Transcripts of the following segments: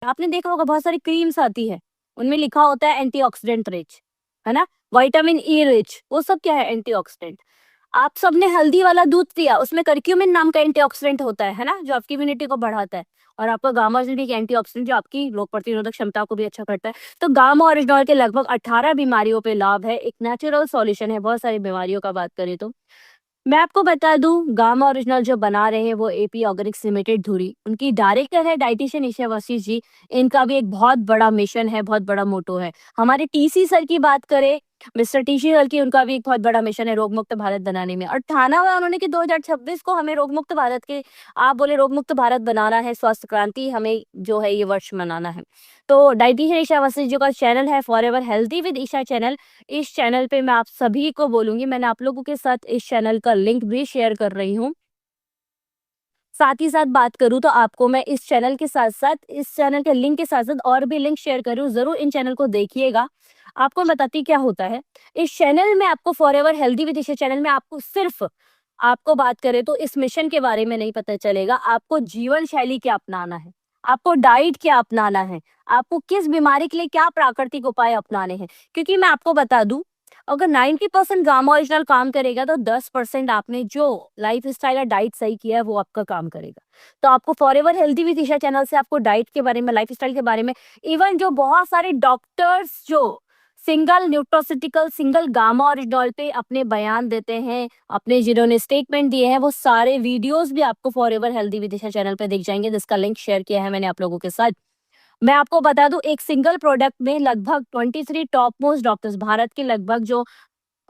आपने देखा होगा बहुत सारी क्रीम्स आती है, उनमें लिखा होता है एंटीऑक्सीडेंट रिच, है ना, विटामिन ई रिच, वो सब क्या है, एंटीऑक्सीडेंट। आप सबने हल्दी वाला दूध पिया, उसमें करक्यूमिन नाम का एंटीऑक्सीडेंट होता है ना, जो आपकी इम्यूनिटी को बढ़ाता है। और आपका गामा ओरिजिनल भी एक एंटीऑक्सीडेंट जो आपकी रोग प्रतिरोधक क्षमता को भी अच्छा करता है। तो गामा ओरिजिनल के लगभग 18 बीमारियों पे लाभ है, एक नेचुरल सॉल्यूशन है बहुत सारी बीमारियों का बात करें तो। मैं आपको बता दूं, गामा ओरिजिनल जो बना रहे हैं वो एपी ऑर्गेनिक्स लिमिटेड धुरी, उनकी डायरेक्टर है डाइटिशियन ईशा वशिष्ठ जी। इनका भी एक बहुत बड़ा मिशन है, बहुत बड़ा मोटो है। हमारे टीसी सर की बात करें, मिस्टर टीसी सर की, उनका भी एक बहुत बड़ा मिशन है रोग मुक्त भारत बनाने में, और ठाना हुआ उन्होंने कि 2026 को हमें रोग मुक्त भारत के, आप बोले रोग मुक्त भारत बनाना है, स्वास्थ्य क्रांति हमें जो है ये वर्ष मनाना है। तो डाइटिशियन ईशा वशिष्ठ जी का चैनल है forever healthy with Isha channel. इस चैनल पे मैं आप सभी को बोलूंगी, मैंने आप लोगों के साथ इस चैनल का लिंक भी शेयर कर रही हूँ। साथ ही साथ बात करूँ तो आपको मैं इस चैनल के साथ साथ, इस चैनल के लिंक के साथ साथ और भी लिंक शेयर कर रही हूँ, जरूर इन चैनल को देखिएगा। आपको मैं बताती क्या होता है इस चैनल में, आपको forever healthy with Isha channel में आपको सिर्फ, आपको बात करें तो इस मिशन के बारे में नहीं पता चलेगा, आपको जीवन शैली क्या अपनाना है, आपको डाइट क्या अपनाना है, आपको किस बीमारी के लिए क्या प्राकृतिक उपाय अपनाने हैं। क्योंकि मैं आपको बता दूं, अगर 90% गामा ओरिजिनल काम करेगा तो 10% आपने जो लाइफ स्टाइल या डाइट सही किया है वो आपका काम करेगा। तो आपको forever healthy with Isha channel से आपको डाइट के बारे में, लाइफ स्टाइल के बारे में, इवन जो बहुत सारे डॉक्टर्स जो single nutraceutical, single gamma original पे अपने बयान देते हैं, अपने जिन्होंने स्टेटमेंट दिए हैं, वो सारे वीडियोस भी आपको forever healthy with Isha channel पे दिख जाएंगे, जिसका लिंक शेयर किया है मैंने आप लोगों के साथ। मैं आपको बता दूं, एक सिंगल प्रोडक्ट में लगभग 23 टॉप मोस्ट डॉक्टर्स, भारत के लगभग जो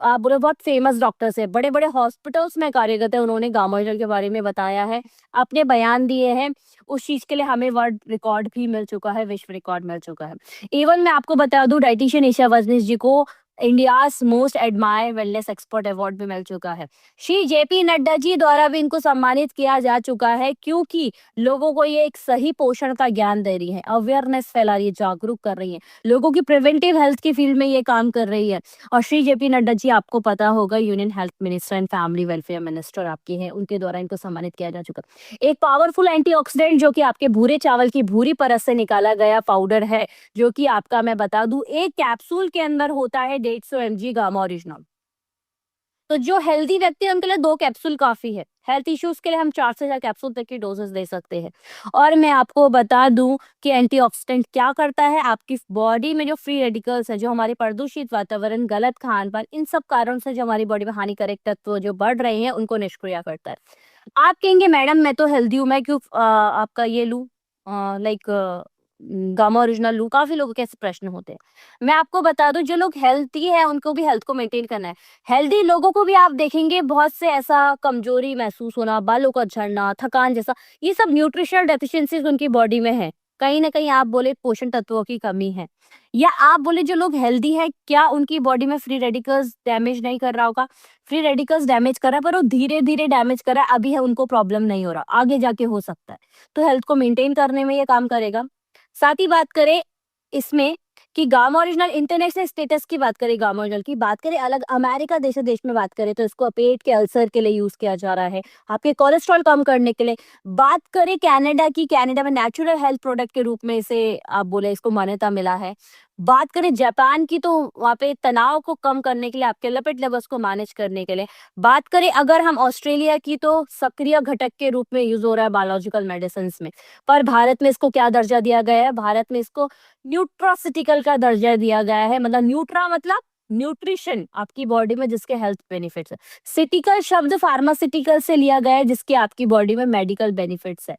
आप बोले बहुत फेमस डॉक्टर्स है, बड़े बड़े हॉस्पिटल्स में कार्यरत है, उन्होंने गामा ओरिजिनल के बारे में बताया है, अपने बयान दिए हैं। उस चीज के लिए हमें वर्ल्ड रिकॉर्ड भी मिल चुका है, विश्व रिकॉर्ड मिल चुका है। इवन मैं आपको बता दूं, डाइटिशियन ईशा वजनीश जी को India's most admire wellness expert award भी मिल चुका है। श्री जेपी नड्डा जी द्वारा भी इनको सम्मानित किया जा चुका है, क्योंकि लोगों को ये एक सही पोषण का ज्ञान दे रही है, अवेयरनेस फैला रही है, जागरूक कर रही है, लोगों की प्रिवेंटिव हेल्थ की फील्ड में ये काम कर रही है। और श्री जेपी नड्डा जी, आपको पता होगा, union health minister and family welfare minister आपके हैं, उनके द्वारा इनको सम्मानित किया जा चुका। एक पावरफुल एंटीऑक्सीडेंट जो कि आपके भूरे चावल की भूरी परत से निकाला गया पाउडर है, जो कि आपका मैं बता दूं एक कैप्सूल के अंदर होता है 150 mg गामा ओरिजिनल। तो जो हेल्दी व्यक्ति है उनके लिए 2 कैप्सूल काफी है, हेल्थ इश्यूज के लिए हम 4 से 6 कैप्सूल तक की डोजेस दे सकते हैं। और मैं आपको बता दूं कि एंटीऑक्सीडेंट क्या करता है, आपकी बॉडी में जो फ्री रेडिकल्स है, जो हमारे प्रदूषित वातावरण, गलत खान पान, इन सब कारण से जो हमारी बॉडी में हानिकारक तत्व जो बढ़ रहे हैं उनको निष्क्रिय करता है। आप कहेंगे मैडम मैं तो हेल्दी हूँ, मैं क्यों आपका ये लूं, लाइक गामा ओरिजिनल लूं, काफी लोगों के ऐसे प्रश्न होते हैं। मैं आपको बता दूं, जो लोग हेल्थी है उनको भी हेल्थ को मेंटेन करना है। हेल्दी लोगों को भी आप देखेंगे बहुत से ऐसा कमजोरी महसूस होना, बालों का झड़ना, थकान जैसा, ये सब न्यूट्रिशनल डेफिशिएंसीज उनकी बॉडी में है। कहीं ना कहीं आप बोले पोषण तत्वों की कमी है, या आप बोले जो लोग हेल्दी है क्या उनकी बॉडी में फ्री रेडिकल्स डैमेज नहीं कर रहा होगा। फ्री रेडिकल्स डैमेज कर रहा है, पर वो धीरे धीरे डैमेज कर रहा है, अभी है उनको प्रॉब्लम नहीं हो रहा, आगे जाके हो सकता है। तो हेल्थ को मेंटेन करने में ये काम करेगा। साथ ही बात करें इसमें कि गामा ओरिजिनल इंटरनेशनल स्टेटस की बात करें, गामा ओरिजिनल की बात करें अलग अमेरिका जैसे देश में बात करें तो इसको पेट के अल्सर के लिए यूज किया जा रहा है, आपके कोलेस्ट्रॉल कम करने के लिए। बात करें कनाडा की, कनाडा में नेचुरल हेल्थ प्रोडक्ट के रूप में इसे आप बोले इसको मान्यता मिला है। बात करें जापान की तो वहाँ पे तनाव को कम करने के लिए, आपके लिपिड लेवल्स को मैनेज करने के लिए। बात करें अगर हम ऑस्ट्रेलिया की तो सक्रिय घटक के रूप में यूज हो रहा है बायोलॉजिकल मेडिसिन में। पर भारत में इसको क्या दर्जा दिया गया है, भारत में इसको न्यूट्रोसिटिकल का दर्जा दिया गया है। मतलब न्यूट्रा मतलब न्यूट्रिशन आपकी बॉडी में जिसके हेल्थ बेनिफिट्स है, सिटिकल शब्द फार्मासिटिकल से लिया गया है जिसके आपकी बॉडी में मेडिकल बेनिफिट्स है।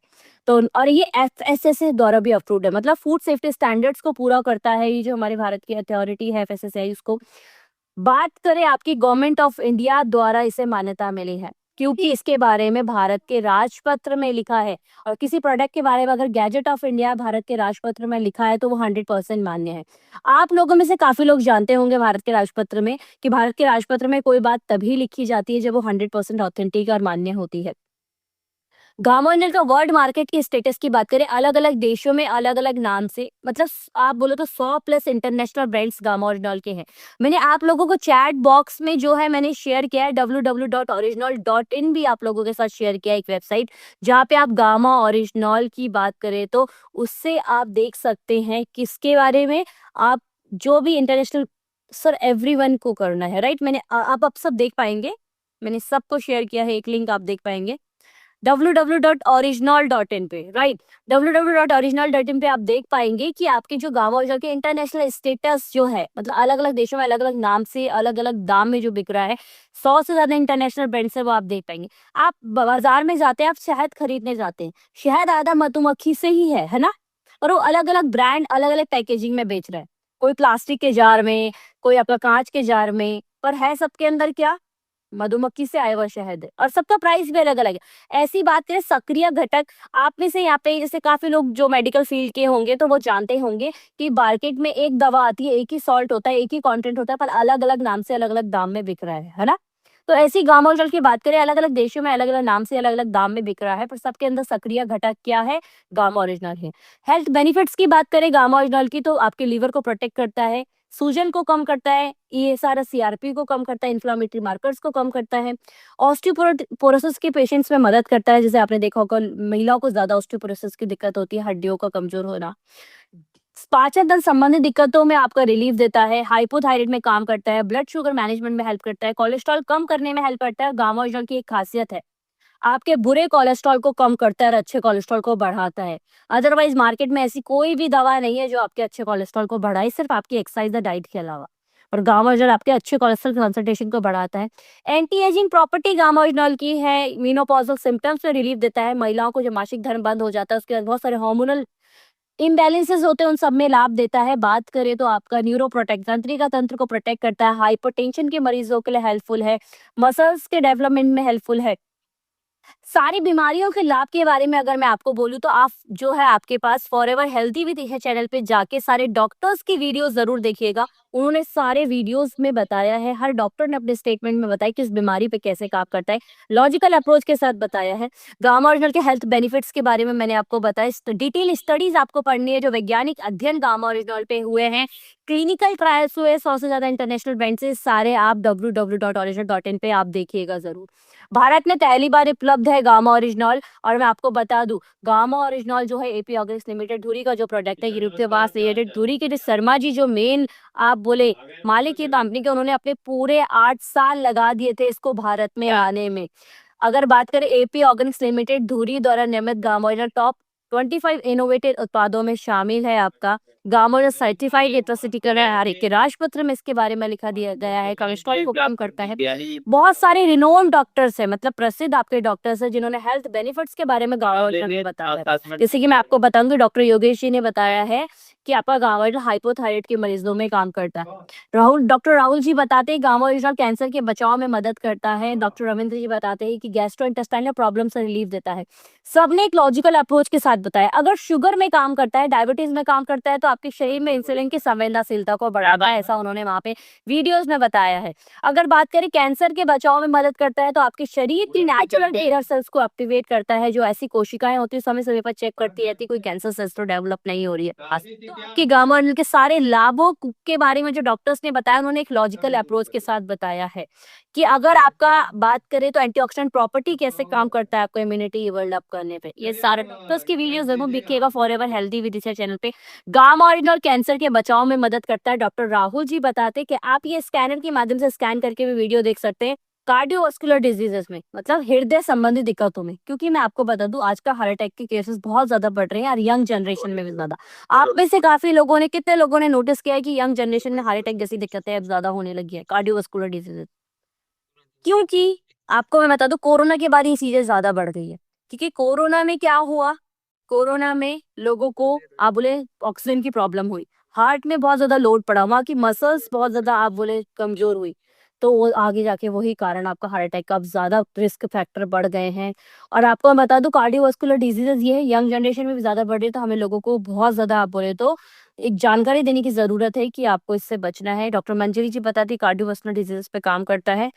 तो और ये एफएसएसआई द्वारा भी अप्रूव्ड है, मतलब फूड सेफ्टी स्टैंडर्ड्स को पूरा करता है ये जो हमारे भारत की अथॉरिटी है एफएसएसआई उसको। बात करें आपकी गवर्नमेंट ऑफ इंडिया द्वारा इसे मान्यता मिली है, क्योंकि इसके बारे में भारत के राजपत्र में लिखा है। और किसी प्रोडक्ट के बारे में अगर गैजेट ऑफ इंडिया भारत के राजपत्र में लिखा है तो वो 100% मान्य है। आप लोगों में से काफी लोग जानते होंगे भारत के राजपत्र में, कि भारत के राजपत्र में कोई बात तभी लिखी जाती है जब वो 100% ऑथेंटिक और मान्य होती है। गामा ओरिजिनल का वर्ल्ड मार्केट की स्टेटस की बात करें, अलग अलग देशों में अलग अलग नाम से, मतलब आप बोलो तो 100+ इंटरनेशनल ब्रांड्स गामा ओरिजिनल के हैं। मैंने आप लोगों को चैट बॉक्स में जो है मैंने शेयर किया है, www.original.in भी आप लोगों के साथ शेयर किया है, एक वेबसाइट जहाँ पे आप गामा ओरिजिनल की बात करें तो उससे आप देख सकते हैं किसके बारे में, आप जो भी इंटरनेशनल, सर एवरीवन को करना है, राइट। मैंने आप सब देख पाएंगे, मैंने सबको शेयर किया है, एक लिंक आप देख पाएंगे www.original.in पे, राइट। www.original.in पे आप देख पाएंगे कि आपके जो गाँव और के इंटरनेशनल स्टेटस जो है, मतलब अलग अलग देशों में अलग अलग नाम से अलग अलग दाम में जो बिक रहा है, 100 से ज्यादा इंटरनेशनल ब्रांड्स है, वो आप देख पाएंगे। आप बाजार में जाते हैं, आप शहद खरीदने जाते हैं, शहद आधा मधुमक्खी से ही है ना। और वो अलग अलग ब्रांड अलग अलग पैकेजिंग में बेच रहा है, कोई प्लास्टिक के जार में, कोई आपका कांच के जार में, पर है सबके अंदर क्या, मधुमक्खी से आया हुआ शहद है, और सबका प्राइस भी अलग अलग है। ऐसी बात करें सक्रिय घटक, आप में से यहाँ पे जैसे काफी लोग जो मेडिकल फील्ड के होंगे तो वो जानते होंगे कि मार्केट में एक दवा आती है, एक ही सॉल्ट होता है, एक ही कंटेंट होता है, पर अलग अलग नाम से अलग अलग दाम में बिक रहा है ना। तो ऐसी गामा जल की बात करें, अलग अलग देशों में अलग अलग नाम से अलग अलग दाम में बिक रहा है, पर सबके अंदर सक्रिय घटक क्या है, गामा ओरिजिनल है। हेल्थ बेनिफिट्स की बात करें गामा ओरिजिनल की, तो आपके लीवर को प्रोटेक्ट करता है, सूजन को कम करता है, ये सारा सीआरपी को कम करता है, इन्फ्लामेटरी मार्कर्स को कम करता है, ऑस्टियोपोरोसिस के पेशेंट्स में मदद करता है, जैसे आपने देखा होगा महिलाओं को ज्यादा ऑस्टियोपोरोसिस की दिक्कत होती है, हड्डियों का कमजोर होना। पाचन तंत्र संबंधित दिक्कतों में आपका रिलीफ देता है, हाइपोथायराइड में काम करता है, ब्लड शुगर मैनेजमेंट में हेल्प करता है, कोलेस्ट्रॉल कम करने में हेल्प करता है। गामा ओरिजिनल की एक खासियत है, आपके बुरे कोलेस्ट्रॉल को कम करता है और अच्छे कोलेस्ट्रॉल को बढ़ाता है। अदरवाइज मार्केट में ऐसी कोई भी दवा नहीं है जो आपके अच्छे कोलेस्ट्रॉल को बढ़ाए, सिर्फ आपकी एक्सरसाइज और डाइट के अलावा। और गामा ओरिजिनल आपके अच्छे कोलेस्ट्रॉल कंसंट्रेशन को बढ़ाता है। Anti ageing property gamma original की है, मीनोपॉजल सिम्टम्स में रिलीफ देता है, महिलाओं को जब मासिक धर्म बंद हो जाता है, उसके बाद बहुत सारे हार्मोनल इम्बैलेंसेस होते हैं, उन सब में लाभ देता है। बात करें तो आपका न्यूरो प्रोटेक्ट, तंत्रिका तंत्र को प्रोटेक्ट करता है, हाइपरटेंशन के मरीजों के लिए हेल्पफुल है, मसल्स के डेवलपमेंट में हेल्पफुल है। सारी बीमारियों के लाभ के बारे में अगर मैं आपको बोलूँ तो आप जो है आपके पास फॉरएवर हेल्दी विद है चैनल पे जाके सारे डॉक्टर्स की वीडियो जरूर देखिएगा। उन्होंने सारे वीडियोस में बताया है, हर डॉक्टर ने अपने स्टेटमेंट में बताया किस बीमारी पे कैसे काम करता है, लॉजिकल अप्रोच के साथ बताया है। गामा ओरिजिनल के हेल्थ बेनिफिट्स के बारे में मैंने आपको बताया, डिटेल स्टडीज आपको पढ़नी है, जो वैज्ञानिक अध्ययन गामा ओरिजिनल पे हुए हैं, क्लिनिकल ट्रायल्स हुए 100 से ज्यादा इंटरनेशनल ब्रांड से, सारे आप www.original.in पे आप देखिएगा जरूर। भारत में पहली बार उपलब्ध है गामा ओरिजिनल। और मैं आपको बता दूं, गामा ओरिजिनल जो है एपी ऑर्गेनिक्स लिमिटेड धुरी का जो प्रोडक्ट है, यूरोप से वास रिलेटेड धुरी के जो शर्मा जी जो मेन आप बोले मालिक की कंपनी के, उन्होंने अपने पूरे 8 साल लगा दिए थे इसको भारत में आने में। अगर बात करें एपी ऑर्गेनिक्स लिमिटेड धुरी द्वारा निर्मित गामा ओरिजिनल टॉप 25 इनोवेटिव उत्पादों में शामिल है। आपका गामा ओरिजिनल सर्टिफाइड इलेक्ट्रिसिटी के राजपत्र में इसके बारे में लिखा दिया गया है, कोलेस्ट्रॉल को कम करता है। बहुत सारे रिनोन डॉक्टर्स हैं, मतलब प्रसिद्ध आपके डॉक्टर्स हैं जिन्होंने हेल्थ बेनिफिट्स के बारे में गामा ओरिजिनल में बताया है। जैसे कि मैं आपको बताऊंगी, डॉक्टर योगेश जी ने बताया है कि आपका गामा ओरिजिनल हाइपोथायराइड के मरीजों में काम करता है। डॉक्टर राहुल जी बताते हैं गामा ओरिजिनल कैंसर के बचाव में मदद करता है। डॉक्टर रविंद्र जी बताते हैं कि गैस्ट्रोइंटेस्टाइनल प्रॉब्लम से रिलीफ देता है। सबने एक लॉजिकल अप्रोच के साथ बताया। अगर शुगर में काम करता है, डायबिटीज में काम करता है, तो आपके शरीर में इंसुलिन की संवेदनशीलता को बढ़ाता है, ऐसा उन्होंने वहां पे वीडियोस में बताया है। अगर बात करें कैंसर के बचाव में मदद करता है, तो आपके शरीर की नेचुरल टेलर सेल्स को एक्टिवेट करता है, जो ऐसी कोशिकाएं होती है समय समय पर चेक करती रहती है कोई कैंसर सेल्स तो डेवलप नहीं हो रही है। तो आपके गामा ओरिजिनल के सारे लाभों के बारे में जो डॉक्टर्स ने बताया, उन्होंने एक लॉजिकल अप्रोच के साथ बताया है कि अगर आपका बात करें तो एंटीऑक्सीडेंट प्रॉपर्टी कैसे काम करता है आपको इम्यूनिटी डेवलप करने पे, ये सारे डॉक्टर्स की वीडियो जरूर दिखेगा फॉरएवर हेल्दी विद चैनल पे। गामा ओरिजिनल कैंसर के बचाव में मदद करता है। डॉक्टर राहुल जी बताते हैं कि आप ये स्कैनर के माध्यम से स्कैन करके भी वीडियो देख सकते हैं कार्डियोवास्कुलर डिजीजेस में, मतलब हृदय संबंधी दिक्कतों में। क्योंकि मैं आपको बता दूं आज का हार्ट अटैक के केसेस बहुत ज्यादा बढ़ रहे हैं और यंग जनरेशन में भी ज्यादा। आप में से काफी लोगों ने, कितने लोगों ने नोटिस किया है कि यंग जनरेशन में हार्ट अटैक जैसी दिक्कतें अब ज्यादा होने लगी है, कार्डियोवास्कुलर डिजीजेस। क्योंकि आपको मैं बता दूं कोरोना के बाद ये चीजें ज्यादा बढ़ गई है। क्योंकि कोरोना में क्या हुआ, कोरोना में लोगों को आप बोले ऑक्सीजन की प्रॉब्लम हुई, हार्ट में बहुत ज्यादा लोड पड़ा, वहाँ की मसल्स बहुत ज्यादा आप बोले कमजोर हुई, तो वो आगे जाके वही कारण आपका हार्ट अटैक का अब ज्यादा रिस्क फैक्टर बढ़ गए हैं। और आपको मैं बता दूं कार्डियोवास्कुलर डिजीजेस ये है यंग जनरेशन में भी ज्यादा बढ़ रही है, तो हमें लोगों को बहुत ज्यादा आप बोले तो एक जानकारी देने की जरूरत है कि आपको इससे बचना है। डॉक्टर मंजरी जी बताती कार्डियोवास्कुलर डिजीजेस पे काम करता है।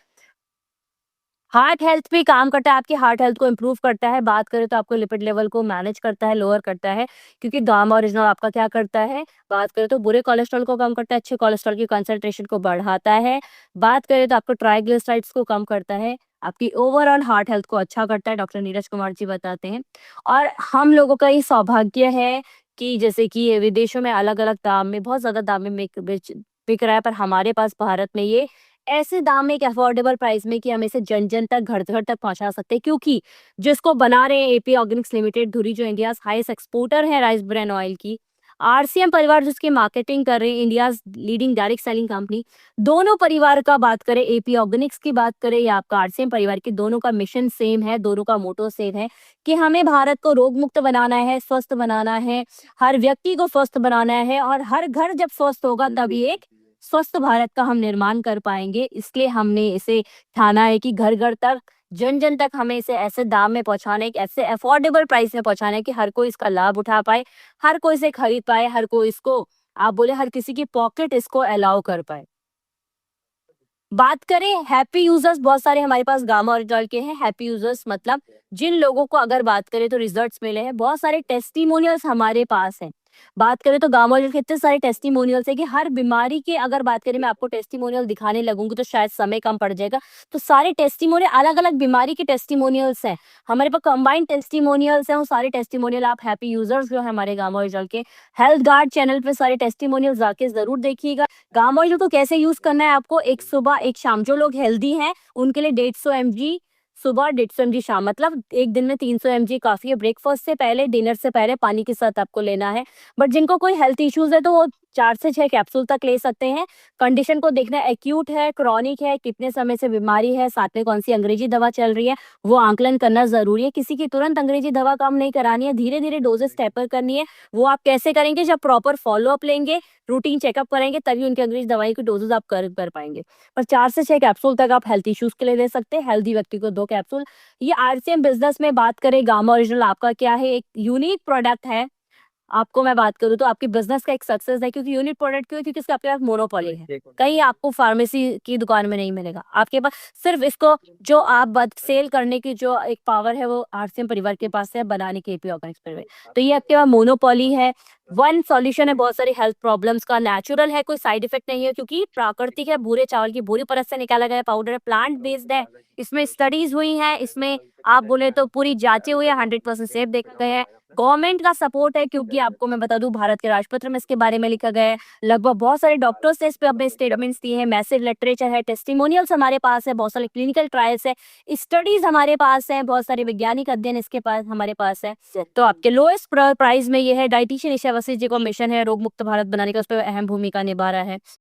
हार्ट हेल्थ पे काम करता है, आपकी हार्ट हेल्थ को इम्प्रूव करता है। बात करें तो आपको लिपिड लेवल को मैनेज करता है, लोअर करता है, क्योंकि गामा ओरिजिनल आपका क्या करता है, बात करें तो बुरे कोलेस्ट्रॉल को कम करता है, अच्छे कोलेस्ट्रॉल की कंसंट्रेशन को बढ़ाता है। बात करें तो आपको ट्राइग्लिसराइड्स को कम करता है, आपकी ओवरऑल हार्ट हेल्थ को अच्छा करता है, डॉक्टर नीरज कुमार जी बताते हैं। और हम लोगों का ये सौभाग्य है कि जैसे कि ये विदेशों में अलग-अलग दाम में, बहुत ज़्यादा दाम में बिक रहा है, पर हमारे पास भारत में ये ऐसे दाम में, एक अफोर्डेबल प्राइस में कि हम इसे जन-जन तक, घर-घर तक पहुँचा सकते हैं, क्योंकि जिसको बना रहे हैं एपी ऑर्गेनिक्स लिमिटेड, धुरी, जो इंडियाज़ हाईएस्ट एक्सपोर्टर है राइस ब्रान ऑयल की। आरसीएम परिवार जिसकी मार्केटिंग कर रहे हैं, India's leading direct selling company. दोनों परिवार का बात करें, एपी ऑर्गेनिक्स की बात करें या आपका आरसीएम परिवार की, दोनों का मिशन सेम है, दोनों का मोटो सेम है कि हमें भारत को रोग मुक्त बनाना है, स्वस्थ बनाना है, हर व्यक्ति को स्वस्थ बनाना है, और हर घर जब स्वस्थ होगा तभी एक स्वस्थ भारत का हम निर्माण कर पाएँगे। इसलिए हमने इसे ठाना है कि घर-घर तक, जन-जन तक हमें इसे ऐसे दाम में पहुँचाना है, ऐसे अफोर्डेबल प्राइस में पहुँचाना है कि हर कोई इसका लाभ उठा पाए, हर कोई इसे खरीद पाए, हर कोई इसको, आप बोले हर किसी की पॉकेट इसको अलाउ कर पाए। बात करें हैप्पी यूजर्स, बहुत सारे हमारे पास गामा ओरिजिनल के हैं हैप्पी यूजर्स, मतलब जिन लोगों को अगर बात करें तो रिजल्ट्स मिले हैं, बहुत सारे टेस्टिमोनियल्स हमारे पास हैं। बात करें तो गामा ओरिजिनल के इतने सारे टेस्टिमोनियल्स है कि हर बीमारी के अगर बात करें, मैं आपको टेस्टिमोनियल दिखाने लगूंगी तो शायद समय कम पड़ जाएगा। तो सारे टेस्टिमोनियल अलग अलग बीमारी के टेस्टिमोनियल्स हैं, हमारे पास कंबाइंड टेस्टिमोनियल्स हैं। वो सारे टेस्टिमोनियल आप हैप्पी यूजर्स जो है हमारे गामा ओरिजिनल के हेल्थ गार्ड चैनल पे सारे टेस्टिमोनियल जाके जरूर देखिएगा। गामा ऑयल को कैसे यूज करना है आपको, एक सुबह एक शाम, जो लोग हेल्दी हैं उनके लिए 150 mg सुबह, 150 mg शाम, मतलब एक दिन में 300 mg काफी है। ब्रेकफास्ट से पहले, डिनर से पहले पानी के साथ आपको लेना है। बट जिनको कोई हेल्थ इश्यूज है तो वो 4 से 6 कैप्सूल तक ले सकते हैं। कंडीशन को देखना है, एक्यूट है, क्रॉनिक है, कितने समय से बीमारी है, साथ में कौन सी अंग्रेजी दवा चल रही है, वो आंकलन करना जरूरी है। किसी की तुरंत अंग्रेजी दवा कम नहीं करानी है, धीरे धीरे डोजेस टेपर करनी है। वो आप कैसे करेंगे, जब प्रॉपर फॉलो अप लेंगे, रूटीन चेकअप करेंगे, तभी उनकी अंग्रेजी दवाई की डोजेज आप कर पाएंगे। पर 4 से 6 कैप्सूल तक आप हेल्थ इश्यूज के लिए ले सकते हैं, हेल्दी व्यक्ति को 2 कैप्सूल। ये आरसीएम बिजनेस में बात करें, गामा ओरिजिनल आपका क्या है, एक यूनिक प्रोडक्ट है। आपको मैं बात करूँ तो आपकी बिज़नेस का एक सक्सेस है, क्योंकि यूनिट प्रोडक्ट क्यों है? क्योंकि इसका आपके पास मोनोपोली है। कहीं आपको फार्मेसी की दुकान में नहीं मिलेगा। आपके पास सिर्फ इसको, जो आप बात सेल करने की जो एक पावर है, वो आरसीएम परिवार के पास है, बनाने की एपी ऑर्गेनिक्स परिवार। तो ये आपके पास मोनोपोली है। वन सॉल्यूशन है बहुत सारी हेल्थ प्रॉब्लम्स का, नेचुरल है, कोई साइड इफेक्ट नहीं है, क्योंकि प्राकृतिक है, भूरे चावल की भूरी परत से निकाला गया पाउडर है, प्लांट बेस्ड है। इसमें स्टडीज हुई हैं, इसमें आप बोले तो पूरी जांचें हुई है, 100% सेफ देखे गए हैं। गवर्नमेंट का सपोर्ट है, क्योंकि आपको मैं बता दूं, भारत के राजपत्र में इसके बारे में लिखा गया है। लगभग बहुत सारे डॉक्टर्स ने इस पे अपने स्टेटमेंट्स दिए हैं, मैसिव लिटरेचर है, टेस्टिमोनियल्स हमारे पास है, बहुत सारे क्लिनिकल ट्रायल्स है, स्टडीज हमारे पास है, बहुत सारे वैज्ञानिक अध्ययन इसके पास हमारे पास है। तो आपके लोएस्ट प्राइस में ये है। डाइटिशियन ईशा वशिष्ठ जी को मिशन है रोग मुक्त भारत बनाने का, उस पर अहम भूमिका निभा रहा है।